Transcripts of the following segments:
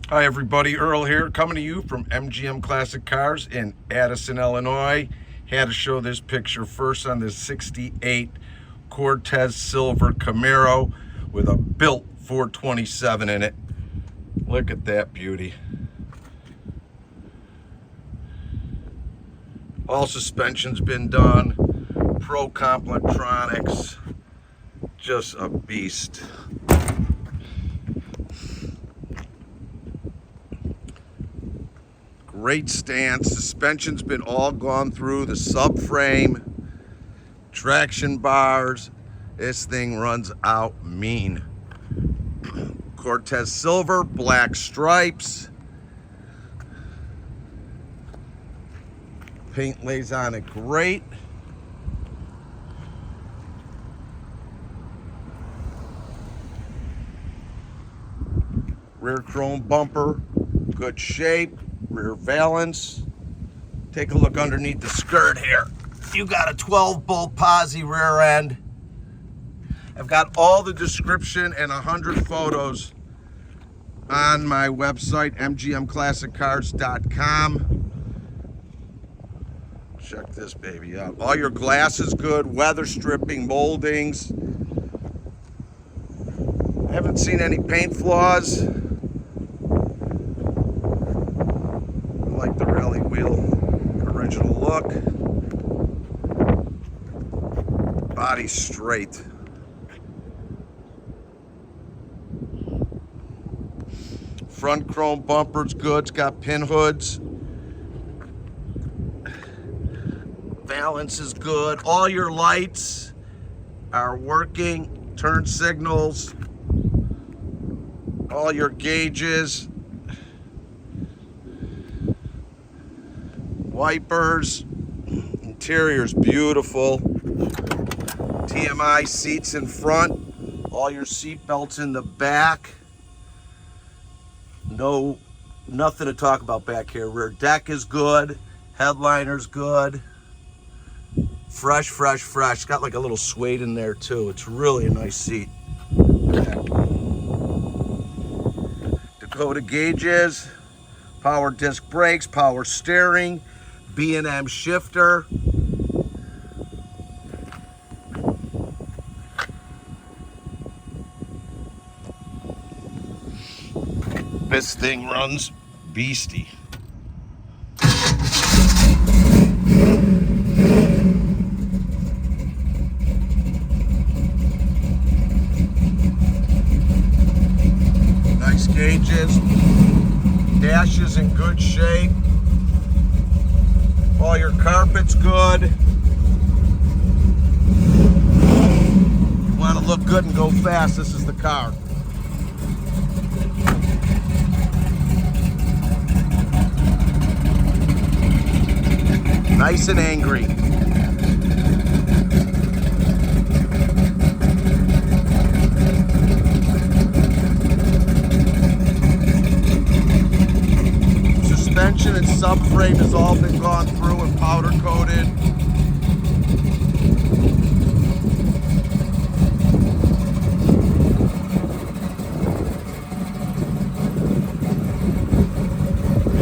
Hi everybody, Earl here, coming to you from MGM Classic Cars in Addison, Illinois. Had to show this picture first on this 68 Cortez silver Camaro with a built 427 in it. Look at that beauty. All suspension's been done, pro comp electronics, just a beast. Great stance, suspension's been all gone through, the subframe, traction bars. This thing runs out mean. Cortez silver, black stripes. Paint lays on it great. Rear chrome bumper, good shape. Rear valance. Take a look underneath the skirt here. You got a 12-bolt posi rear end. I've got all the description and 100 photos on my website, mgmclassiccars.com. Check this baby out. All your glass is good, weather stripping, moldings. I haven't seen any paint flaws. Like the rally wheel original look. Body straight. Front chrome bumper's good, it's got pin hoods. Balance is good. All your lights are working. Turn signals. All your gauges. Wipers, interior's beautiful. TMI seats in front, all your seat belts in the back. Nothing to talk about back here. Rear deck is good, headliner's good. Fresh, fresh, fresh. Got like a little suede in there too. It's really a nice seat. Dakota gauges, power disc brakes, power steering. B&M shifter. This thing runs beastie. Nice gauges. Dash is in good shape. All your carpet's good. You want to look good and go fast, this is the car. Nice and angry. Suspension and subframe has all been gone through and powder coated.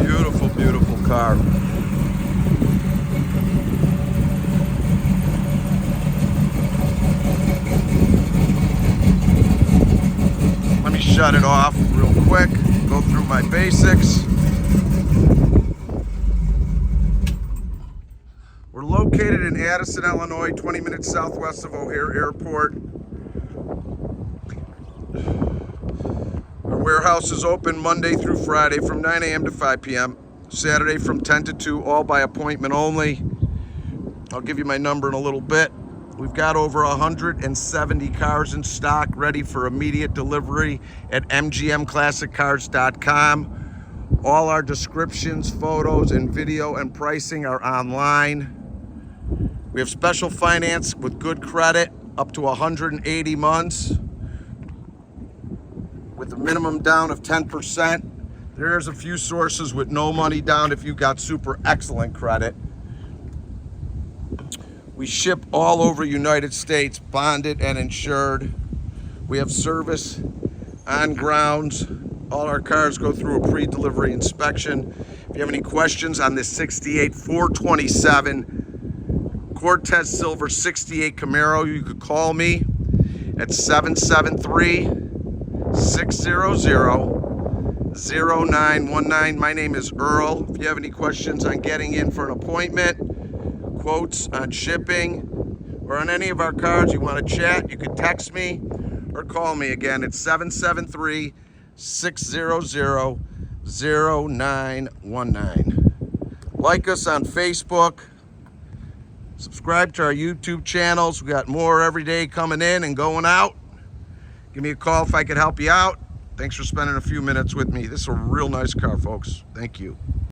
Beautiful, beautiful car. Let me shut it off real quick, go through my basics. We're located in Addison, Illinois, 20 minutes southwest of O'Hare Airport. Our warehouse is open Monday through Friday from 9 a.m. to 5 p.m. Saturday from 10 to 2, all by appointment only. I'll give you my number in a little bit. We've got over 170 cars in stock ready for immediate delivery at mgmclassiccars.com. All our descriptions, photos, and video and pricing are online. We have special finance with good credit, up to 180 months, with a minimum down of 10%. There's a few sources with no money down if you've got super excellent credit. We ship all over United States, bonded and insured. We have service on grounds All our cars go through a pre-delivery inspection. If you have any questions on this 68 427 Cortez Silver 68 Camaro, you could call me at 773-600-0919. My name is Earl. If you have any questions on getting in for an appointment, quotes on shipping, or on any of our cars, you want to chat, you can text me or call me. Again, it's 773-600-0919. Like us on Facebook. Subscribe to our YouTube channels. We got more every day coming in and going out. Give me a call if I could help you out. Thanks for spending a few minutes with me. This is a real nice car, folks. Thank you.